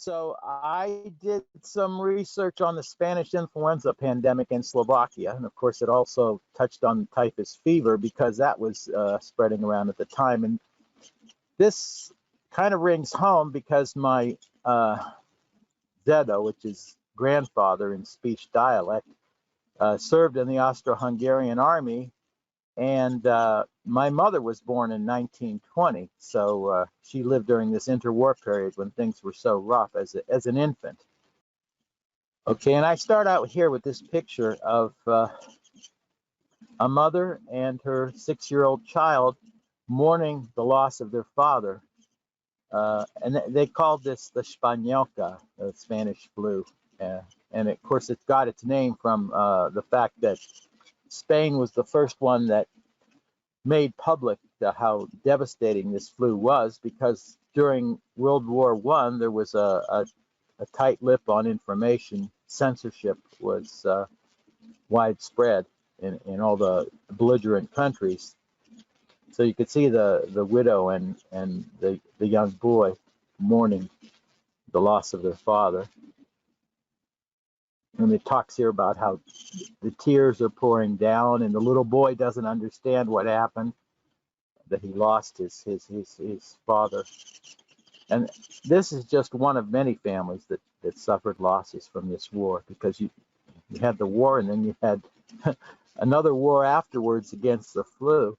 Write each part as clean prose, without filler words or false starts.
So I did some research on the Spanish influenza pandemic in Slovakia, and of course it also touched on typhus fever because that was spreading around at the time. And this kind of rings home because my Dedo, which is grandfather in speech dialect, served in the Austro-Hungarian army, and my mother was born in 1920, so she lived during this interwar period when things were so rough as an infant. Okay, and I start out here with this picture of a mother and her 6-year-old child mourning the loss of their father. And they called this the Spanioka, the Spanish flu. And of course, it got its name from the fact that Spain was the first one that made public how devastating this flu was, because during World War I, there was a tight lip on information. Censorship was widespread in all the belligerent countries. So you could see the widow and the young boy mourning the loss of their father. And it talks here about how the tears are pouring down, and the little boy doesn't understand what happened, that he lost his father. And this is just one of many families that suffered losses from this war, because you had the war, and then you had another war afterwards against the flu.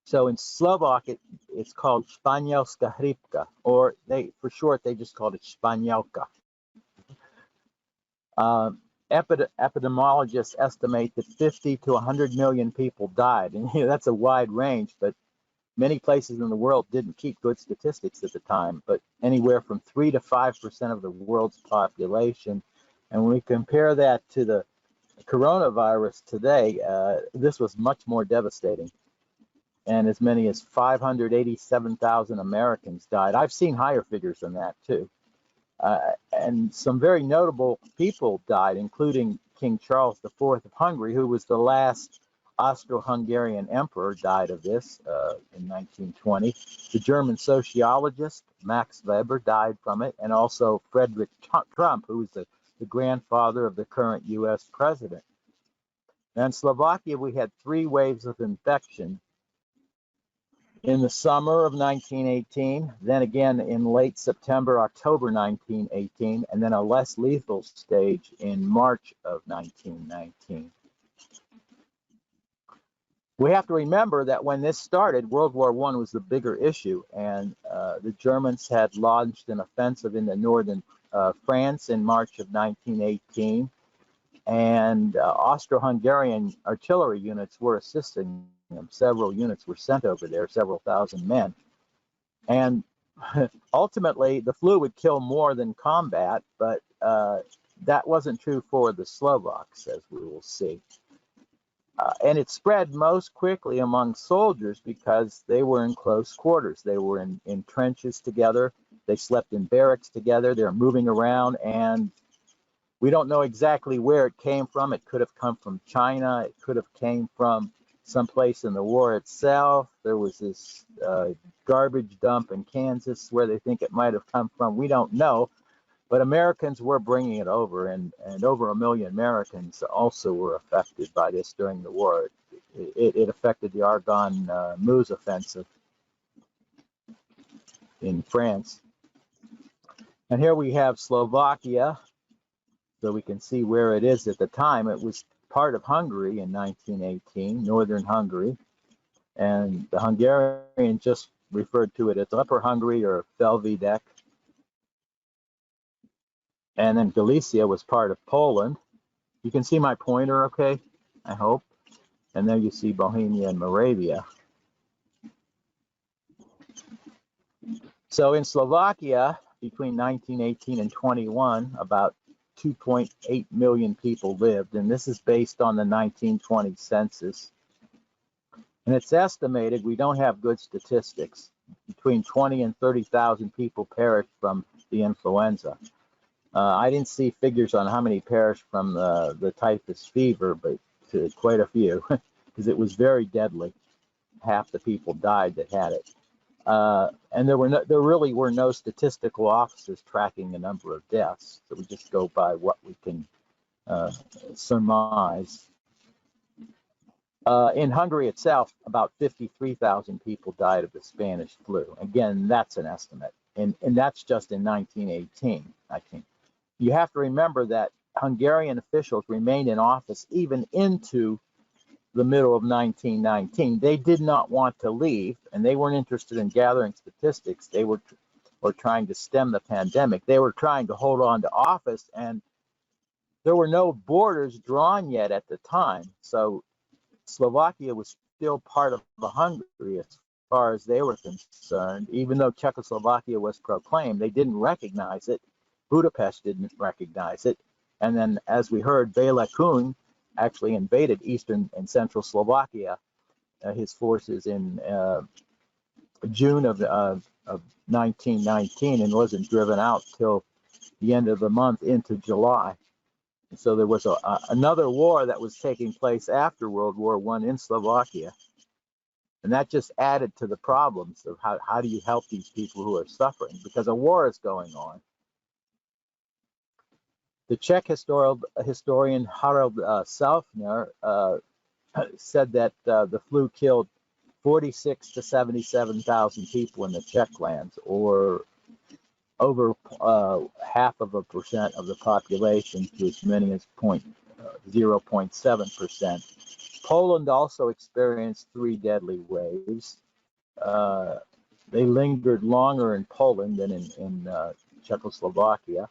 So in Slovak, it's called Španielská chrípka, or for short, they just called it Španielka. Epidemiologists estimate that 50 to 100 million people died, and that's a wide range, but many places in the world didn't keep good statistics at the time, but anywhere from 3 to 5% of the world's population. And when we compare that to the coronavirus today, this was much more devastating. And as many as 587,000 Americans died. I've seen higher figures than that too. And some very notable people died, including King Charles IV of Hungary, who was the last Austro-Hungarian emperor, died of this in 1920. The German sociologist Max Weber died from it, and also Frederick Trump, who was the grandfather of the current U.S. president. And in Slovakia, we had 3 waves of infection. In the summer of 1918, then again in late September, October 1918, and then a less lethal stage in March of 1919. We have to remember that when this started, World War I was the bigger issue, and the Germans had launched an offensive into northern France in March of 1918, and Austro-Hungarian artillery units were assisting them. Several units were sent over there, several thousand men. And ultimately, the flu would kill more than combat, but that wasn't true for the Slovaks, as we will see. And it spread most quickly among soldiers because they were in close quarters. They were in trenches together. They slept in barracks together. They were moving around, and we don't know exactly where it came from. It could have come from China. It could have came from someplace in the war itself. There was this garbage dump in Kansas where they think it might have come from. We don't know, but Americans were bringing it over, and over 1 million Americans also were affected by this during the war. It affected the Argonne Meuse offensive in France. And here we have Slovakia, so we can see where it is at the time. It was part of Hungary in 1918, northern Hungary, and the Hungarian just referred to it as Upper Hungary or Felvidek. And then Galicia was part of Poland. You can see my pointer, okay, I hope. And there you see Bohemia and Moravia. So in Slovakia, between 1918 and 21, about 2.8 million people lived, and this is based on the 1920 census. And it's estimated, we don't have good statistics, between 20 and 30,000 people perished from the influenza. I didn't see figures on how many perished from the typhus fever, but quite a few, because it was very deadly. Half the people died that had it. And there really were no statistical offices tracking the number of deaths. So we just go by what we can surmise. In Hungary itself, about 53,000 people died of the Spanish flu. Again, that's an estimate, and that's just in 1918, I think. You have to remember that Hungarian officials remained in office even into the middle of 1919. They did not want to leave, and they weren't interested in gathering statistics. They were trying to stem the pandemic. They were trying to hold on to office, and there were no borders drawn yet at the time. So Slovakia was still part of Hungary as far as they were concerned. Even though Czechoslovakia was proclaimed, they didn't recognize it. Budapest didn't recognize it. And then, as we heard, Bela Kun actually invaded eastern and central Slovakia, his forces in June of 1919, and wasn't driven out till the end of the month into July. So there was another war that was taking place after World War I in Slovakia. And that just added to the problems of how do you help these people who are suffering, because a war is going on. The Czech historian Harold Saufner said that the flu killed 46 to 77,000 people in the Czech lands, or over 0.5% of the population, to as many as 0.7%. Poland also experienced 3 deadly waves. They lingered longer in Poland than in Czechoslovakia.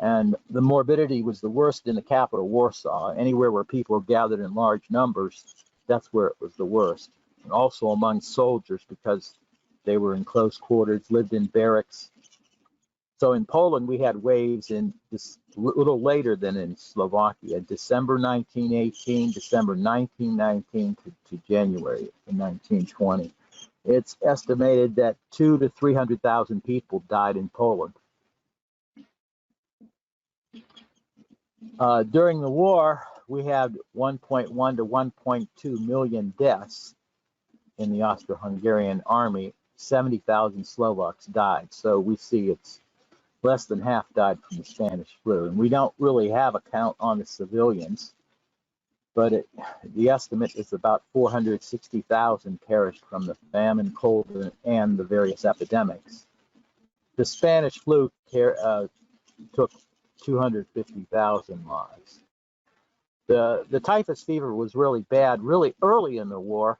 And the morbidity was the worst in the capital, Warsaw. Anywhere where people were gathered in large numbers, that's where it was the worst. And also among soldiers, because they were in close quarters, lived in barracks. So in Poland, we had waves in this little later than in Slovakia, December 1918, December 1919 to January 1920. It's estimated that 200,000 to 300,000 people died in Poland. During the war, we had 1.1 to 1.2 million deaths in the Austro-Hungarian army. 70,000 Slovaks died. So we see it's less than half died from the Spanish flu. And we don't really have a count on the civilians, but the estimate is about 460,000 perished from the famine, cold, and the various epidemics. The Spanish flu took 250,000 lives. The typhus fever was really bad, really early in the war,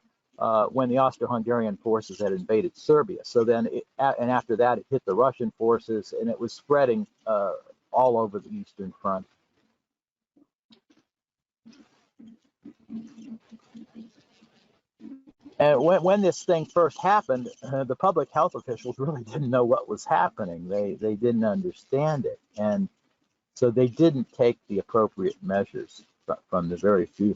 when the Austro-Hungarian forces had invaded Serbia. So then, and after that, it hit the Russian forces, and it was spreading all over the Eastern Front. And when this thing first happened, the public health officials really didn't know what was happening. They didn't understand it, and so they didn't take the appropriate measures from the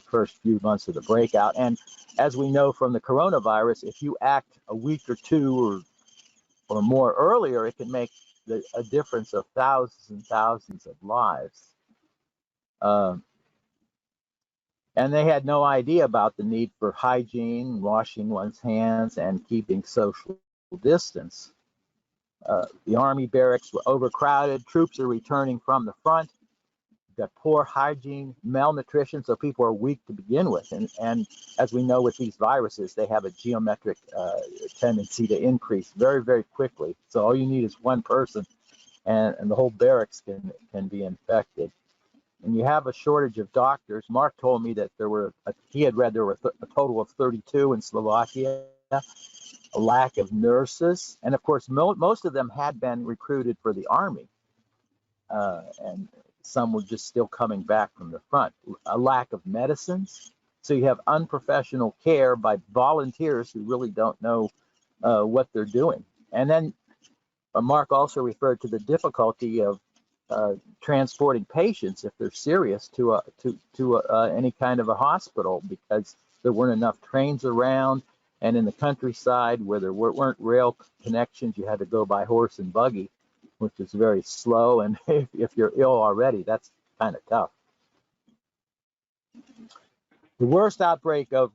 first few months of the breakout. And as we know from the coronavirus, if you act a week or two or more earlier, it can make a difference of thousands and thousands of lives. And they had no idea about the need for hygiene, washing one's hands, and keeping social distance. The army barracks were overcrowded. Troops are returning from the front. You've got poor hygiene, malnutrition, so people are weak to begin with. And as we know with these viruses, they have a geometric tendency to increase very, very quickly. So all you need is one person, and the whole barracks can be infected. And you have a shortage of doctors. Mark told me that he had read there were a total of 32 in Slovakia, a lack of nurses. And of course, most of them had been recruited for the army. And some were just still coming back from the front. A lack of medicines. So you have unprofessional care by volunteers who really don't know what they're doing. And then Mark also referred to the difficulty of transporting patients, if they're serious, to any kind of a hospital, because there weren't enough trains around, and in the countryside where there weren't rail connections, you had to go by horse and buggy, which is very slow, and if you're ill already, that's kind of tough. The worst outbreak of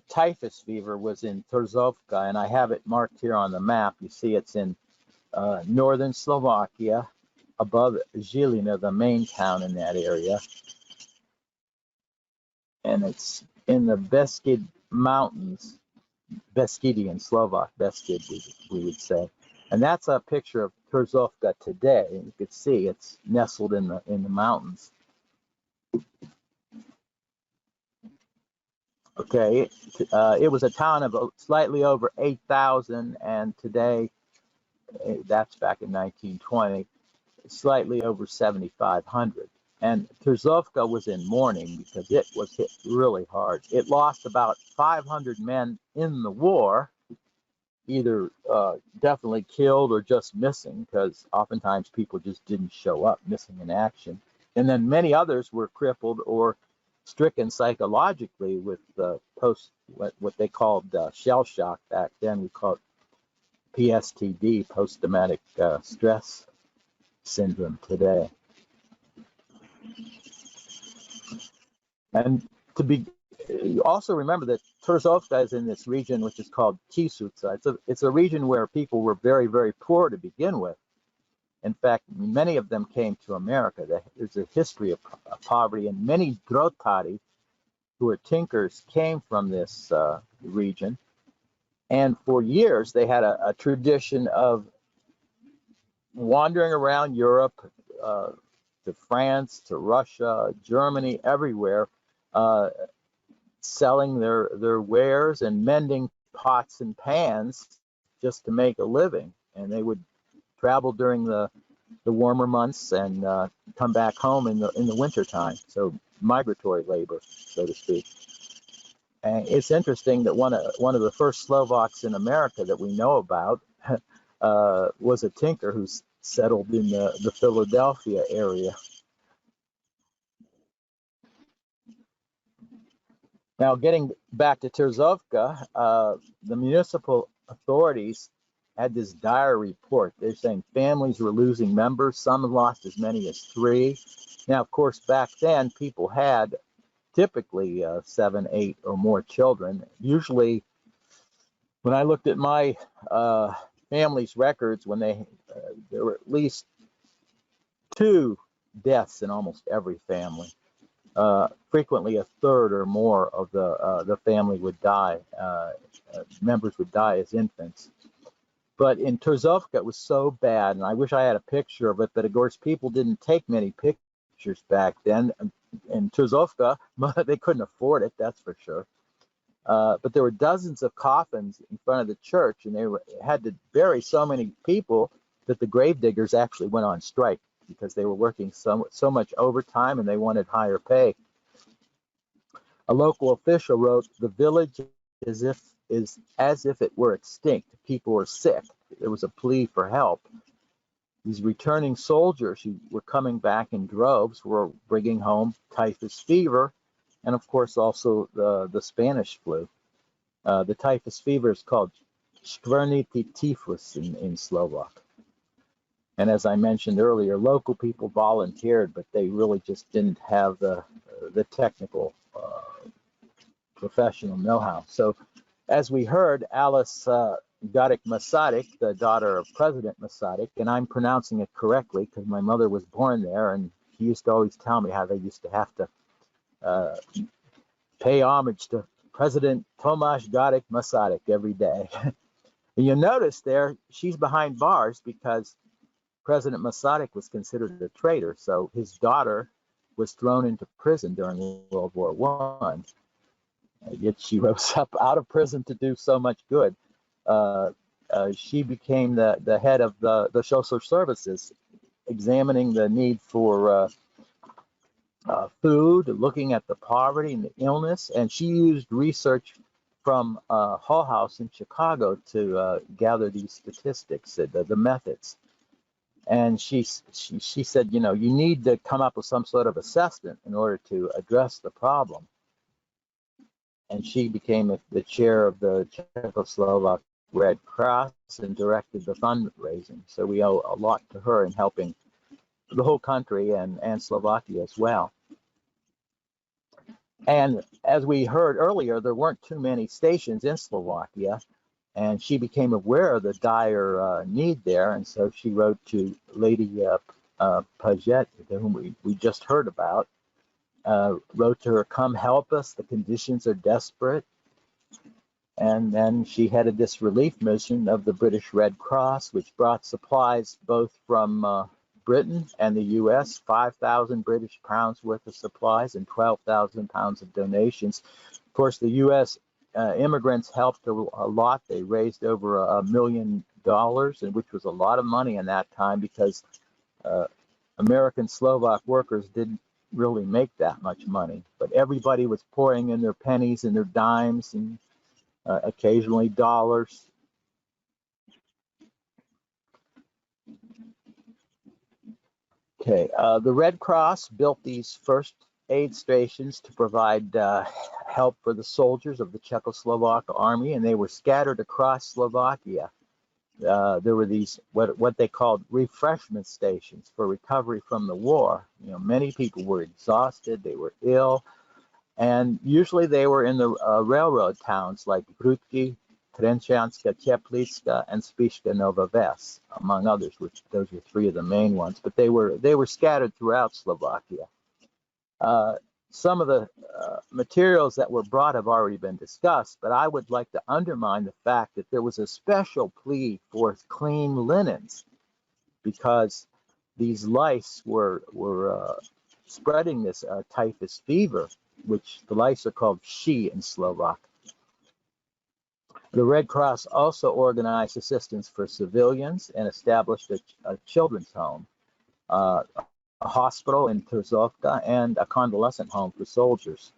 typhus fever was in Turzovka, and I have it marked here on the map. You see it's in northern Slovakia, above Žilina, the main town in that area. And it's in the Beskid Mountains, Beskidian Slovak, Beskid we would say. And that's a picture of Turzovka today. You can see it's nestled in the mountains. Okay, it was a town of slightly over 8,000, and today, that's back in 1920, slightly over 7,500. And Turzovka was in mourning because it was hit really hard. It lost about 500 men in the war, either definitely killed or just missing, because oftentimes people just didn't show up, missing in action. And then many others were crippled or stricken psychologically with what they called shell shock back then. We called PSTD, post-traumatic stress syndrome today. And also remember that Turzovka is in this region which is called Kisutsa. It's a region where people were very, very poor to begin with. In fact, many of them came to America. There's a history of poverty, and many drotari, who are tinkers, came from this region. And for years, they had a tradition of wandering around Europe, to France, to Russia, Germany, everywhere, selling their wares and mending pots and pans just to make a living. And they would travel during the warmer months and come back home in the winter time. So migratory labor, so to speak. And it's interesting that one of the first Slovaks in America that we know about was a tinker who's settled in the Philadelphia area. Now, getting back to Turzovka, the municipal authorities had this dire report. They're saying families were losing members. Some have lost as many as 3. Now, of course, back then, people had typically 7, 8, or more children. Usually, when I looked at my family's records, when there were at least 2 deaths in almost every family. Frequently, a third or more of the family would die. Members would die as infants. But in Turzovka, it was so bad, and I wish I had a picture of it, but of course, people didn't take many pictures back then. In Turzovka, they couldn't afford it, that's for sure. But there were dozens of coffins in front of the church, and they had to bury so many people that the gravediggers actually went on strike because they were working so much overtime and they wanted higher pay. A local official wrote, "The village is as if it were extinct. People were sick." There was a plea for help. These returning soldiers who were coming back in droves were bringing home typhus fever, and of course also the Spanish flu. The typhus fever is called skvrnitý tyfus in Slovak. And as I mentioned earlier, local people volunteered, but they really just didn't have the technical professional know-how. So as we heard, Alice Garik Masaryk, the daughter of President Masaryk, and I'm pronouncing it correctly because my mother was born there, and she used to always tell me how they used to have to pay homage to President Tomáš Garik Masaryk every day. And you'll notice there, she's behind bars because President Masaryk was considered a traitor, so his daughter was thrown into prison during World War I. Yet she rose up out of prison to do so much good. She became the head of the social services, examining the need for food, looking at the poverty and the illness, and she used research from Hull House in Chicago to gather these statistics, the methods. And she said, you need to come up with some sort of assessment in order to address the problem. And she became the chair of the Czechoslovak Red Cross and directed the fundraising. So we owe a lot to her in helping the whole country and Slovakia as well. And as we heard earlier, there weren't too many stations in Slovakia, and she became aware of the dire need there, and so she wrote to Lady Paget, whom we just heard about, wrote to her, "Come help us, the conditions are desperate." And then she headed this relief mission of the British Red Cross, which brought supplies both from Britain and the U.S., 5,000 British pounds worth of supplies and 12,000 pounds of donations. Of course, the U.S. Immigrants helped a lot. They raised over $1 million, and which was a lot of money in that time because American Slovak workers didn't really make that much money. But everybody was pouring in their pennies and their dimes and occasionally dollars. Okay, the Red Cross built these first aid stations to provide help for the soldiers of the Czechoslovak army, and they were scattered across Slovakia. There were these what they called refreshment stations for recovery from the war. You know, many people were exhausted, they were ill, and usually they were in the railroad towns like Grudki, Trenčianska Teplica, and Spiška Nova Ves, among others, which those are three of the main ones. But they were scattered throughout Slovakia. Some of the materials that were brought have already been discussed, but I would like to undermine the fact that there was a special plea for clean linens because these lice were spreading this typhus fever, which the lice are called vši in Slovak. The Red Cross also organized assistance for civilians and established a children's home, a hospital in Turzovka, and a convalescent home for soldiers.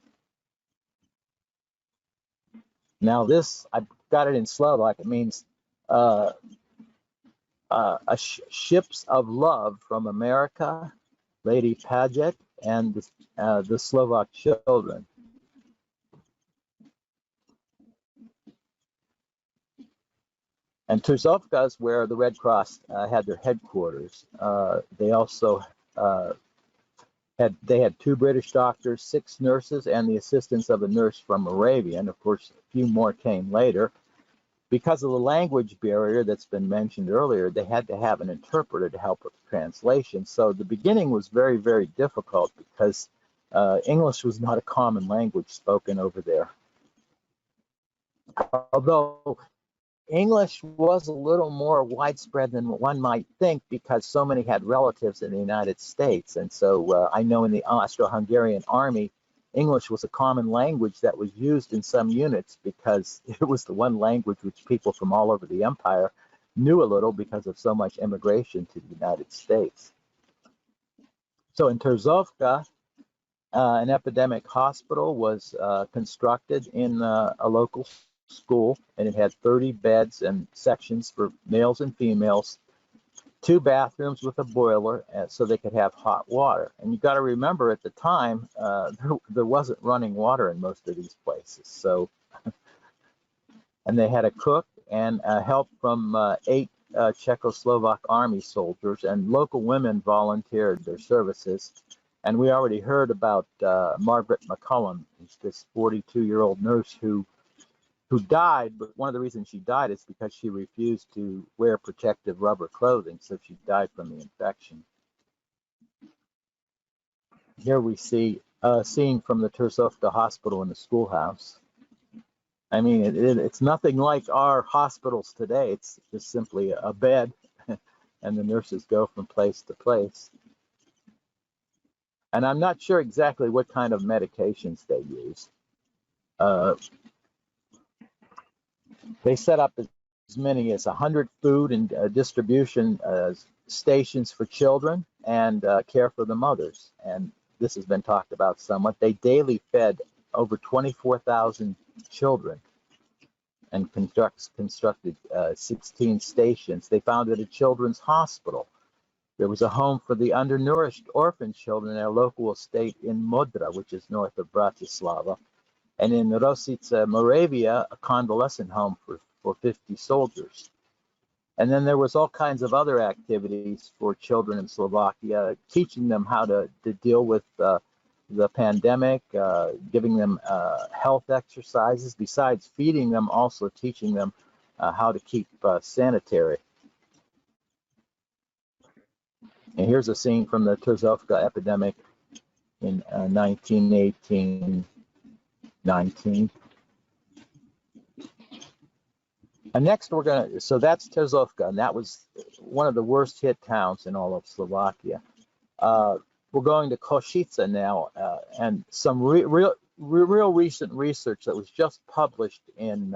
Now this, I've got it in Slovak, it means ships of love from America, Lady Paget, and the Slovak children. And Turzovka is where the Red Cross had their headquarters. They also had 2 British doctors, 6 nurses, and the assistance of a nurse from Moravia. And of course, a few more came later. Because of the language barrier that's been mentioned earlier, they had to have an interpreter to help with the translation. So the beginning was very, very difficult because English was not a common language spoken over there. Although English was a little more widespread than one might think because so many had relatives in the United States. And so I know in the Austro-Hungarian army, English was a common language that was used in some units because it was the one language which people from all over the empire knew a little because of so much immigration to the United States. So in Turzovka, an epidemic hospital was constructed in a local school, and it had 30 beds and sections for males and females, 2 bathrooms with a boiler so they could have hot water. And you've got to remember at the time, there wasn't running water in most of these places. So, and they had a cook and help from 8 Czechoslovak army soldiers, and local women volunteered their services. And we already heard about Margaret McCullum, this 42-year-old nurse who died, but one of the reasons she died is because she refused to wear protective rubber clothing, so she died from the infection. Here we see a scene from the Turzovka hospital in the schoolhouse. I mean, it's nothing like our hospitals today. It's just simply a bed, and the nurses go from place to place. And I'm not sure exactly what kind of medications they use. They set up as many as 100 food and distribution stations for children and care for the mothers. And this has been talked about somewhat. They daily fed over 24,000 children and constructed 16 stations. They founded a children's hospital. There was a home for the undernourished orphan children at a local estate in Modra, which is north of Bratislava. And in Rosice, Moravia, a convalescent home for 50 soldiers. And then there was all kinds of other activities for children in Slovakia, teaching them how to deal with the pandemic, giving them health exercises, besides feeding them, also teaching them how to keep sanitary. And here's a scene from the Turzovka epidemic in 1918-19. And next so that's Turzovka, and that was one of the worst hit towns in all of Slovakia. We're going to Košice now, and some real recent research that was just published in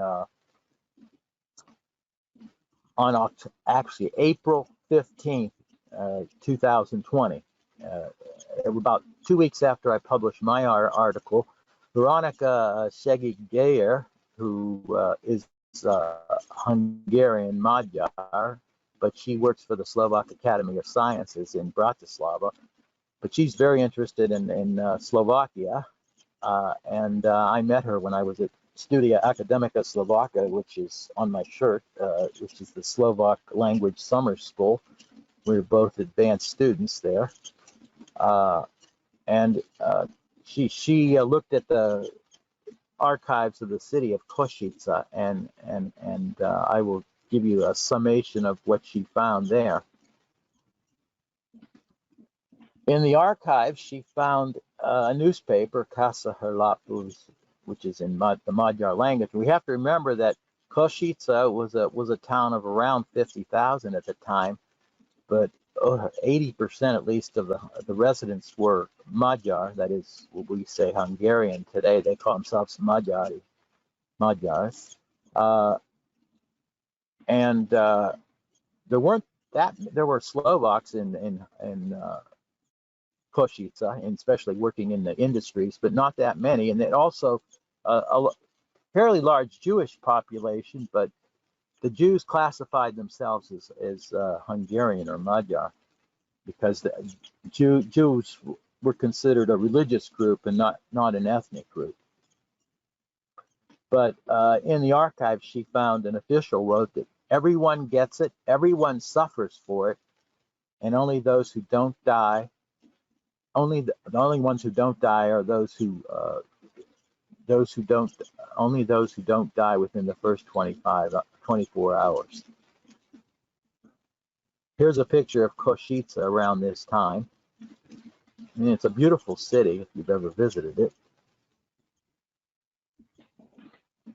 on actually April 15th, 2020. About 2 weeks after I published my article, Veronica Segyi-Geyer, who is Hungarian Magyar, but she works for the Slovak Academy of Sciences in Bratislava. But she's very interested in Slovakia, and I met her when I was at Studia Academica Slovakia, which is on my shirt, which is the Slovak language summer school. We were both advanced students there, and she looked at the archives of the city of Košice, and I will give you a summation of what she found there. In the archives, she found a newspaper, Casa Hírlapos, which is in the Magyar language. We have to remember that Košice was a town of around 50,000 at the time, but 80% at least of the residents were Magyar, that is what we say Hungarian today. They call themselves Magyars. And there were Slovaks in Košice, and especially working in the industries, but not that many. And then also a fairly large Jewish population, but the Jews classified themselves as Hungarian or Magyar, because the Jews were considered a religious group and not an ethnic group. But in the archives, she found an official wrote that everyone gets it, everyone suffers for it, and only those who don't die. The only ones who don't die are those who don't die within the first 24 hours. Here's a picture of Košice around this time. And it's a beautiful city if you've ever visited it.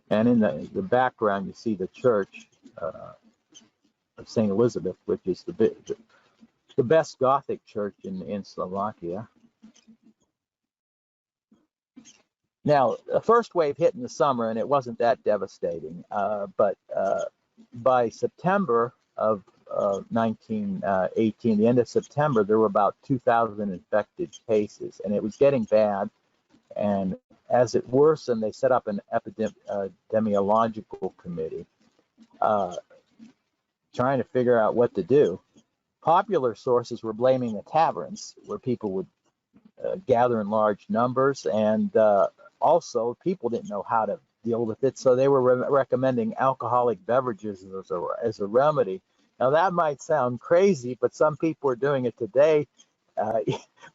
And in the background, you see the church of St. Elizabeth, which is the best Gothic church in Slovakia. Now, the first wave hit in the summer, and it wasn't that devastating. But by September of 1918, the end of September, there were about 2,000 infected cases, and it was getting bad. And as it worsened, they set up an epidemiological committee trying to figure out what to do. Popular sources were blaming the taverns, where people would gather in large numbers, and also people didn't know how to deal with it, so they were recommending alcoholic beverages as a remedy. Now that might sound crazy, but some people are doing it today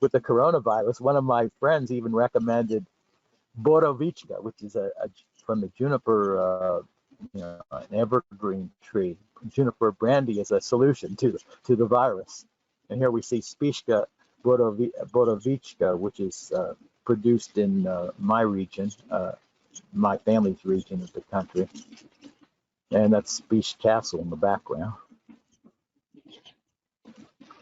with the coronavirus. One of my friends even recommended borovička, which is from the juniper, an evergreen tree. Juniper brandy is a solution to the virus. And here we see spiška borovička, which is produced in my region, my family's region of the country. And that's Spiš Castle in the background.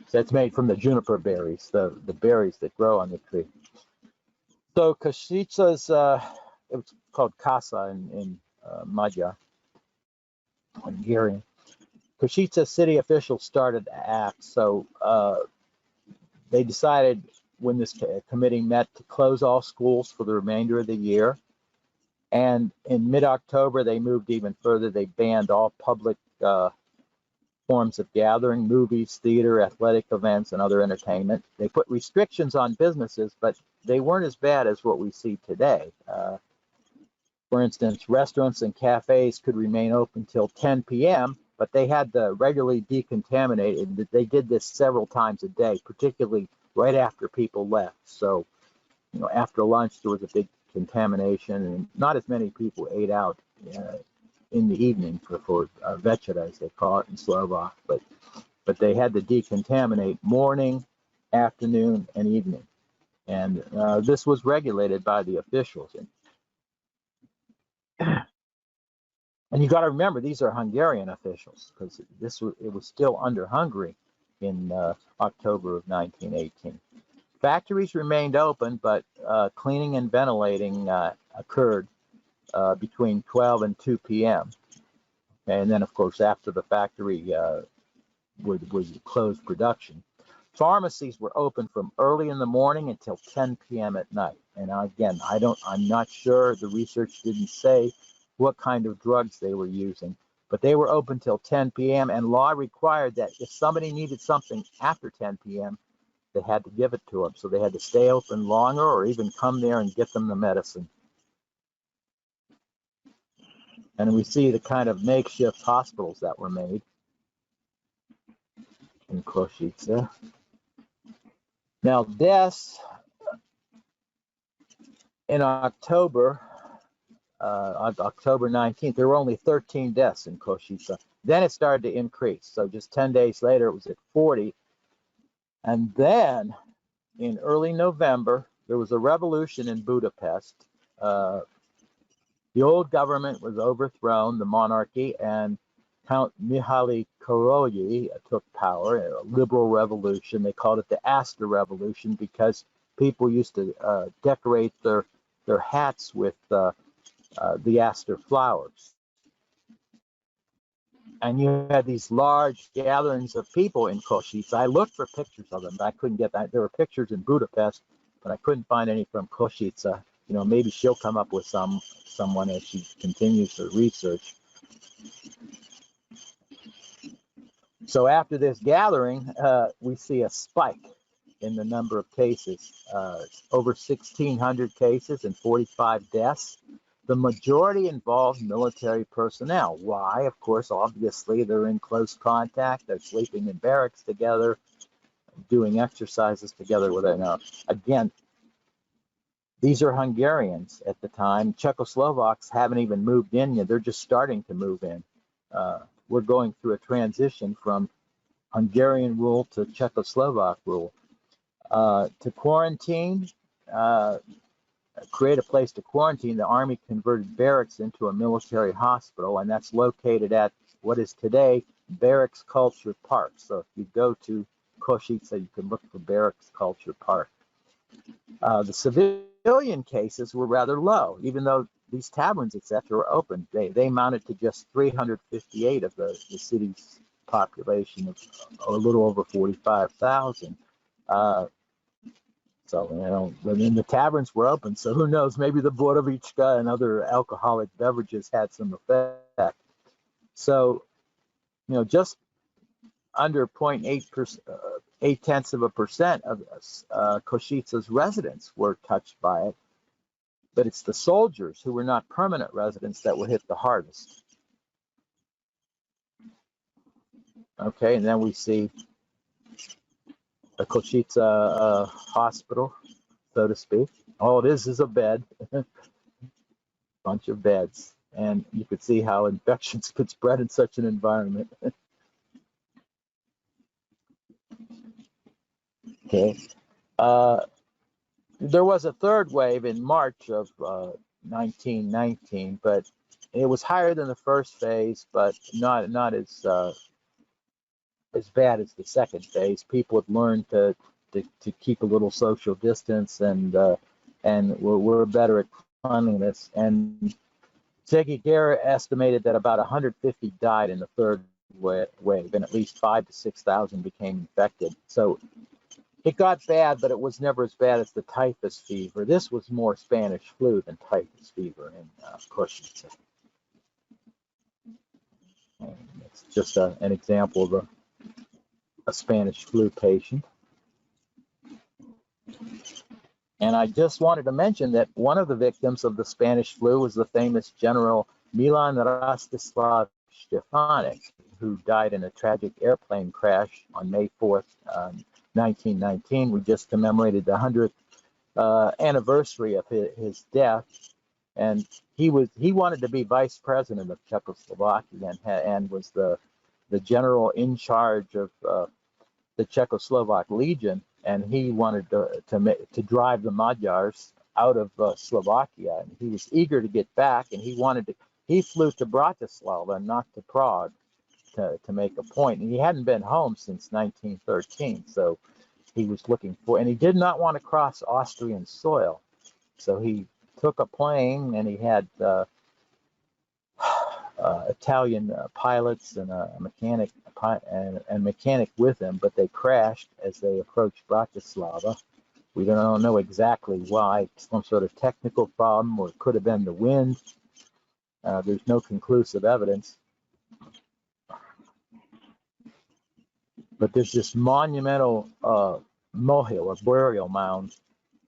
So it's made from the juniper berries, the berries that grow on the tree. So Košice's, it was called Casa in Magyar, Hungarian. Košice city officials started to act. So they decided when this committee met to close all schools for the remainder of the year. And in mid-October, they moved even further. They banned all public forms of gathering, movies, theater, athletic events, and other entertainment. They put restrictions on businesses, but they weren't as bad as what we see today. For instance, restaurants and cafes could remain open till 10 p.m., but they had to regularly decontaminate it. They did this several times a day, particularly right after people left. So after lunch there was a big contamination, and not as many people ate out in the evening for večera, as they call it in Slovak, but they had to decontaminate morning, afternoon, and evening, and this was regulated by the officials. And you got to remember, these are Hungarian officials, because it was still under Hungary in October of 1918. Factories remained open, but cleaning and ventilating occurred between 12 and 2 p.m. And then, of course, after the factory would close production. Pharmacies were open from early in the morning until 10 p.m. at night. And again, I'm not sure. The research didn't say what kind of drugs they were using, but they were open till 10 p.m. and law required that if somebody needed something after 10 p.m., they had to give it to them. So they had to stay open longer or even come there and get them the medicine. And we see the kind of makeshift hospitals that were made in Košice. Now, deaths in October 19th, there were only 13 deaths in Košice. Then it started to increase. So just 10 days later, it was at 40. And then in early November, there was a revolution in Budapest. The old government was overthrown, the monarchy, and Count Mihaly Károlyi took power, a liberal revolution. They called it the Aster Revolution because people used to decorate their hats with the aster flowers. And you had these large gatherings of people in Košice. I looked for pictures of them, but I couldn't get that. There were pictures in Budapest, but I couldn't find any from Košice. Maybe she'll come up with someone as she continues her research. So after this gathering, we see a spike in the number of cases, over 1,600 cases and 45 deaths. The majority involved military personnel. Why? Of course, obviously, they're in close contact. They're sleeping in barracks together, doing exercises together. Again, these are Hungarians at the time. Czechoslovaks haven't even moved in yet. They're just starting to move in. We're going through a transition from Hungarian rule to Czechoslovak rule. To quarantine, create a place to quarantine, the Army converted barracks into a military hospital, and that's located at what is today Barracks Culture Park. So if you go to Košice, you can look for Barracks Culture Park. The civilian cases were rather low, even though these taverns, etc., were open. They amounted to just 358 of the city's population of a little over 45,000. So, the taverns were open. So who knows? Maybe the Borovička and other alcoholic beverages had some effect. So, just under 0.8% of Košice's residents were touched by it. But it's the soldiers who were not permanent residents that were hit the hardest. Okay, and then we see a Košice hospital, so to speak. All it is a bed, bunch of beds, and you could see how infections could spread in such an environment. Okay. There was a third wave in March of 1919, but it was higher than the first phase, but not as bad as the second phase. People had learned to keep a little social distance, and we're better at cleanliness. And Zeki Gera estimated that about 150 died in the third wave, and at least 5,000 to 6,000 became infected. So it got bad, but it was never as bad as the typhus fever. This was more Spanish flu than typhus fever in Košice. It's just an example of a Spanish flu patient. And I just wanted to mention that one of the victims of the Spanish flu was the famous General Milan Rastislav Stefanik, who died in a tragic airplane crash on May 4th, 1919. We just commemorated the 100th anniversary of his death, and he wanted to be vice president of Czechoslovakia and was the general in charge of the Czechoslovak Legion, and he wanted to drive the Magyars out of Slovakia, and he was eager to get back, and he flew to Bratislava, not to Prague, to make a point, and he hadn't been home since 1913, so he was looking for, and he did not want to cross Austrian soil, so he took a plane, and he had Italian pilots and a mechanic with him, but they crashed as they approached Bratislava. We don't know exactly why, some sort of technical problem, or it could have been the wind. There's no conclusive evidence. But there's this monumental mohil, or burial mound,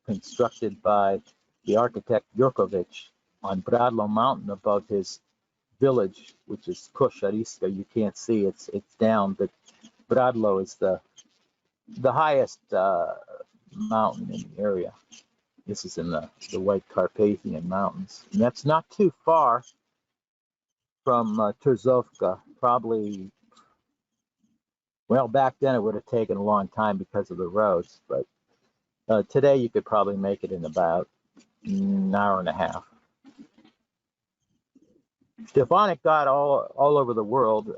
constructed by the architect Jurkovic on Bradlo Mountain above his village, which is Košariska. You can't see, it's down, but Bradlo is the highest mountain in the area. This is in the White Carpathian Mountains, and that's not too far from Turzovka. Probably, well, back then it would have taken a long time because of the roads, but today you could probably make it in about an hour and a half. Stefanik got all over the world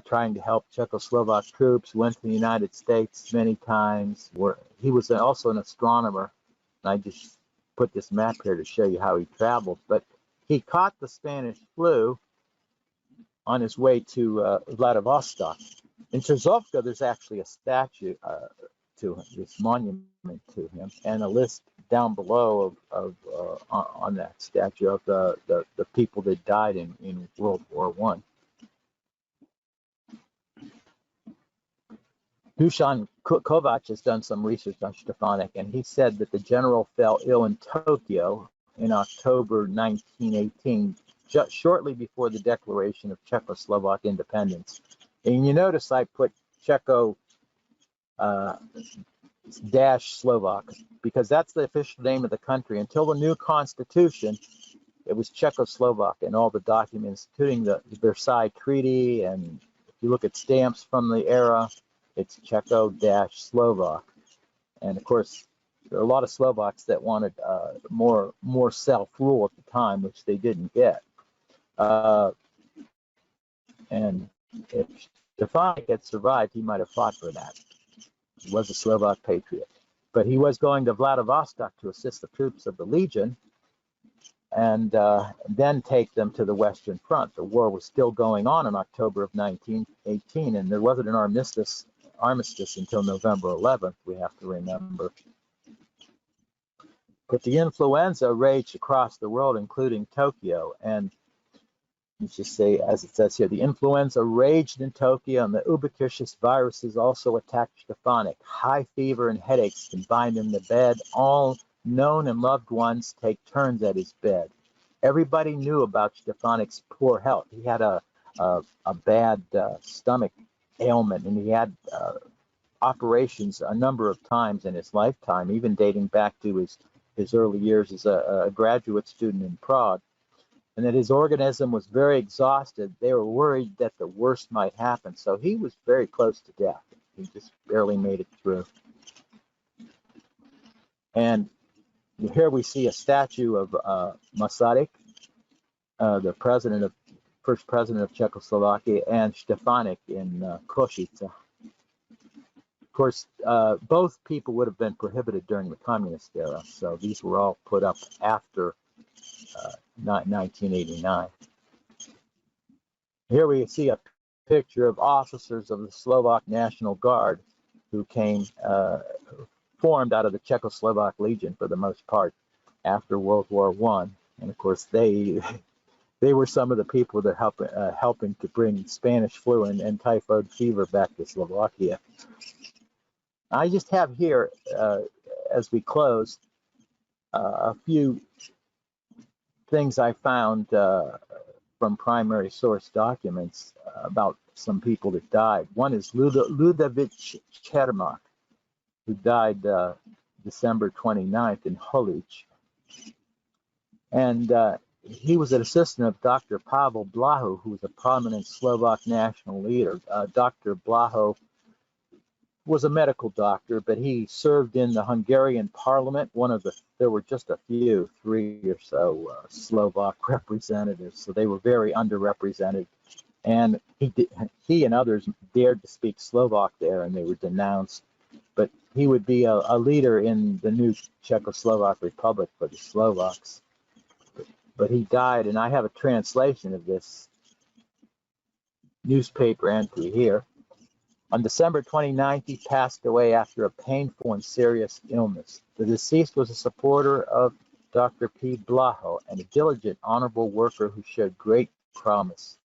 trying to help Czechoslovak troops, went to the United States many times. He was also an astronomer, and I just put this map here to show you how he traveled. But he caught the Spanish flu on his way to Vladivostok. In Turzovka, there's actually a statue to him, this monument to him, and a list down below on that statue of the people that died in World War I. Dusan Kovac has done some research on Stefanik, and he said that the general fell ill in Tokyo in October 1918, just shortly before the declaration of Czechoslovak independence. And you notice I put Czechoslovak because that's the official name of the country. Until the new constitution, it was Czechoslovak, and all the documents, including the Versailles Treaty, and if you look at stamps from the era, it's Czechoslovak. And of course, there are a lot of Slovaks that wanted more self-rule at the time, which they didn't get. And if Stefanik had survived, he might have fought for that. He was a Slovak patriot. But he was going to Vladivostok to assist the troops of the Legion and then take them to the Western Front. The war was still going on in October of 1918, and there wasn't an armistice until November 11th, we have to remember. But the influenza raged across the world, including Tokyo, and let's just say, as it says here, the influenza raged in Tokyo, and the ubiquitous viruses also attacked Stefanik. High fever and headaches confined him to bed. All known and loved ones take turns at his bed. Everybody knew about Stefanik's poor health. He had a bad stomach ailment, and he had operations a number of times in his lifetime, even dating back to his early years as a graduate student in Prague. And that his organism was very exhausted. They were worried that the worst might happen. So he was very close to death. He just barely made it through. And here we see a statue of Masaryk, the first president of Czechoslovakia, and Stefanik in Košice. Of course, both people would have been prohibited during the communist era. So these were all put up after 1989. Here we see a picture of officers of the Slovak National Guard who formed out of the Czechoslovak Legion for the most part after World War I. And of course, they were some of the people that helping to bring Spanish flu and typhoid fever back to Slovakia. I just have here, as we close, a few things I found from primary source documents about some people that died. One is Ludovic Čermák, who died December 29th in Holic. And he was an assistant of Dr. Pavel Blaho, who was a prominent Slovak national leader. Dr. Blaho was a medical doctor, but he served in the Hungarian parliament. There were just a few, 3 or so Slovak representatives, so they were very underrepresented. And he and others dared to speak Slovak there, and they were denounced. But he would be a leader in the new Czechoslovak Republic for the Slovaks. But he died, and I have a translation of this newspaper entry here. On December 29th, he passed away after a painful and serious illness. The deceased was a supporter of Dr. P. Blaho and a diligent, honorable worker who showed great promise.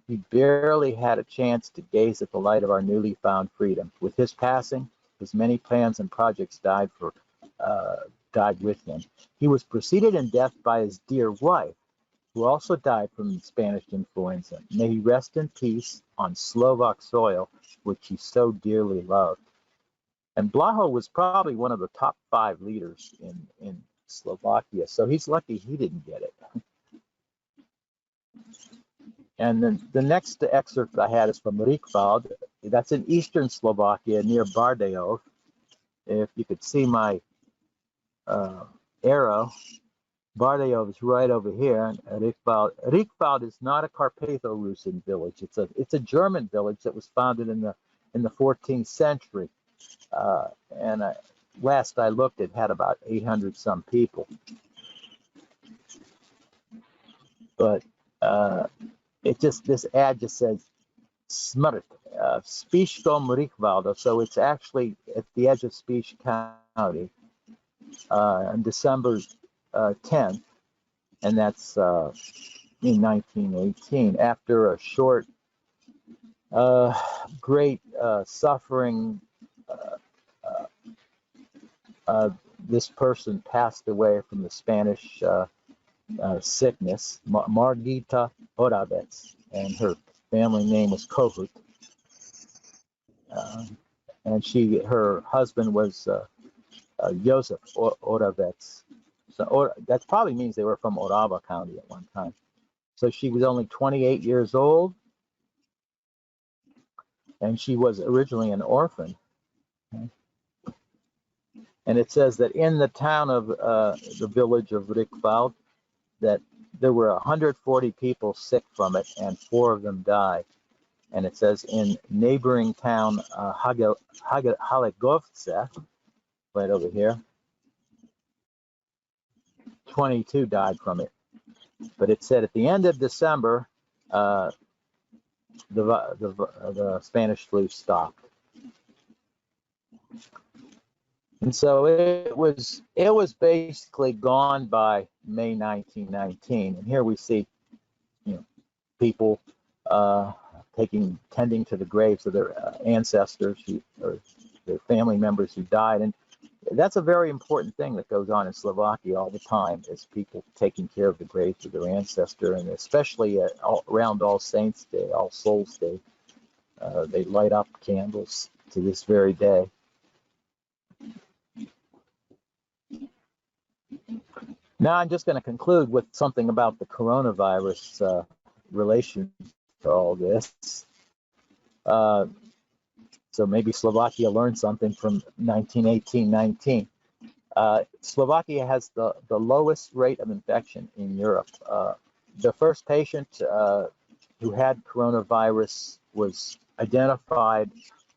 He barely had a chance to gaze at the light of our newly found freedom. With his passing, his many plans and projects died with him. He was preceded in death by his dear wife, who also died from Spanish influenza. May he rest in peace on Slovak soil, which he so dearly loved. And Blaho was probably one of the top 5 leaders in Slovakia, so he's lucky he didn't get it. And then the next excerpt I had is from Rikvald. That's in eastern Slovakia near Bardejov. If you could see my arrow, Bardejov is right over here. And Rikvald is not a Carpatho-Rusin village. It's a German village that was founded in the 14th century. Last I looked, it had about 800 some people. But this ad just says Smrt, Spišskom Rikvaldo. So it's actually at the edge of Spiš County on December 10th, and that's in 1918. After a short, great suffering, this person passed away from the Spanish sickness, Margita Oravec, and her family name was Kohut. And her husband was Josef Oravec. So that probably means they were from Orava County at one time. So she was only 28 years old, and she was originally an orphan. And it says that in the town of the village of Rikvald, that there were 140 people sick from it, and 4 of them died. And it says in neighboring town Halegovce, right over here, 22 died from it. But it said at the end of December, the Spanish flu stopped. And so it was basically gone by May 1919. And here we see, people tending to the graves of their ancestors or their family members who died. And that's a very important thing that goes on in Slovakia all the time, is people taking care of the graves of their ancestor, and especially around All Saints Day, All Souls Day. They light up candles to this very day. Now I'm just going to conclude with something about the coronavirus relation to all this. So maybe Slovakia learned something from 1918-19. Slovakia has the lowest rate of infection in Europe. The first patient who had coronavirus was identified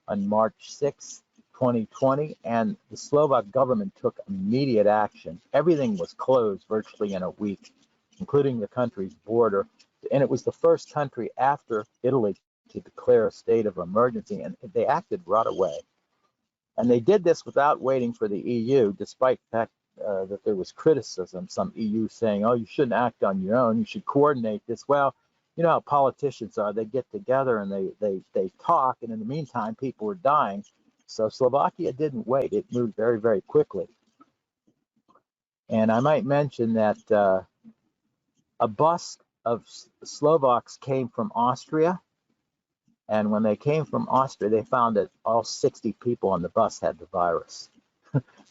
on March 6, 2020, and the Slovak government took immediate action. Everything was closed virtually in a week, including the country's border. And it was the first country after Italy to declare a state of emergency, and they acted right away. And they did this without waiting for the EU, despite the fact that there was criticism, some EU saying, oh, you shouldn't act on your own, you should coordinate this. Well, you know how politicians are. They get together and they talk, and in the meantime, people were dying. So Slovakia didn't wait. It moved very, very quickly. And I might mention that a bus of Slovaks came from Austria. And when they came from Austria, they found that all 60 people on the bus had the virus.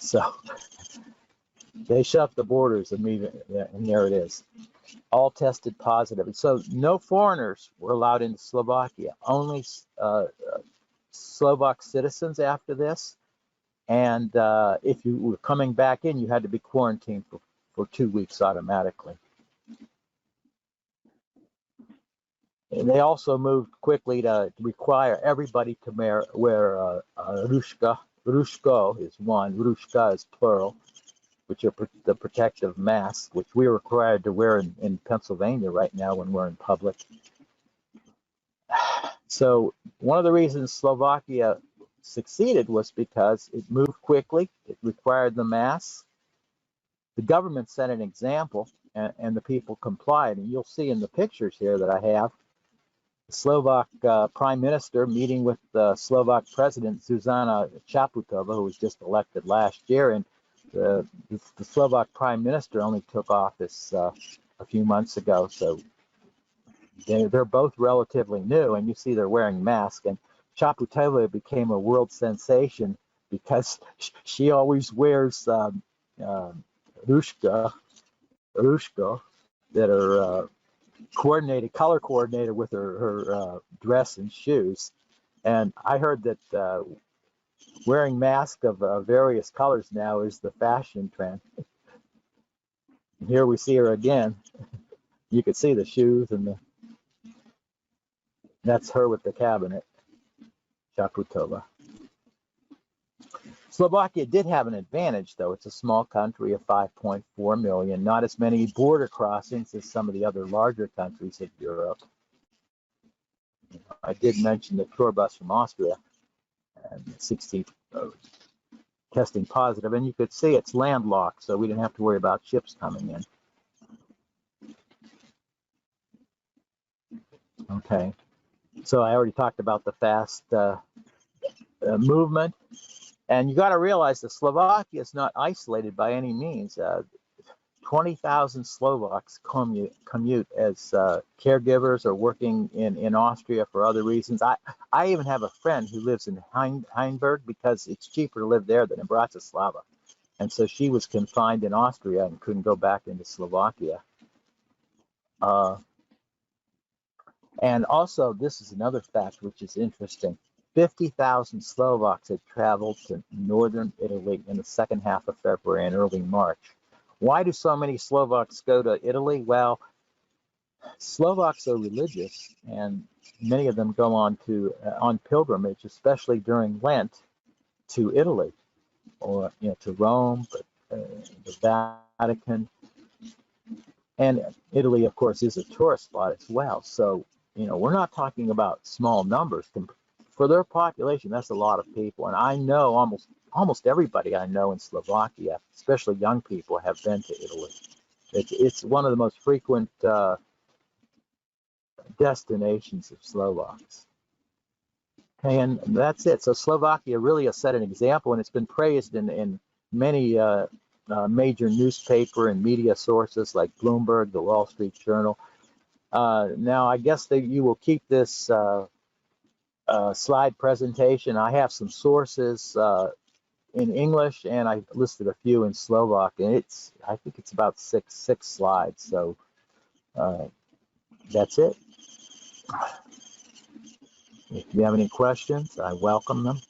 So they shut the borders immediately, and there it is. All tested positive. And so no foreigners were allowed into Slovakia, only Slovak citizens after this. And if you were coming back in, you had to be quarantined for 2 weeks automatically. And they also moved quickly to require everybody to wear rushka. Rushko is one, rushka is plural, which are the protective masks, which we're required to wear in Pennsylvania right now when we're in public. So one of the reasons Slovakia succeeded was because it moved quickly, it required the masks. The government set an example, and the people complied. And you'll see in the pictures here that I have, the Slovak Prime Minister meeting with the Slovak President Zuzana Čaputová, who was just elected last year. And the Slovak Prime Minister only took office a few months ago, so they're both relatively new. And you see they're wearing masks. And Čaputová became a world sensation because she always wears rushka that are color coordinated with her dress and shoes. And I heard that wearing masks of various colors now is the fashion trend. And here we see her again. You could see the shoes, and that's her with the cabinet, Čaputová. Slovakia did have an advantage, though. It's a small country of 5.4 million, not as many border crossings as some of the other larger countries of Europe. I did mention the tour bus from Austria, and 16 testing positive, and you could see it's landlocked, so we didn't have to worry about ships coming in. Okay, so I already talked about the fast movement. And you got to realize that Slovakia is not isolated by any means. 20,000 Slovaks commute as caregivers or working in Austria for other reasons. I even have a friend who lives in Heinberg because it's cheaper to live there than in Bratislava. And so she was confined in Austria and couldn't go back into Slovakia. And also, this is another fact which is interesting. 50,000 Slovaks had traveled to northern Italy in the second half of February and early March. Why do so many Slovaks go to Italy? Well, Slovaks are religious, and many of them go on pilgrimage, especially during Lent, to Italy, or to Rome, the Vatican. And Italy, of course, is a tourist spot as well. So, we're not talking about small numbers. For their population, that's a lot of people. And I know almost everybody I know in Slovakia, especially young people, have been to Italy. It's one of the most frequent destinations of Slovaks. Okay, and that's it. So Slovakia really has set an example, and it's been praised in many major newspaper and media sources like Bloomberg, the Wall Street Journal. Now, I guess that you will keep this slide presentation. I have some sources in English, and I listed a few in Slovak, and I think it's about six slides. So that's it. If you have any questions, I welcome them.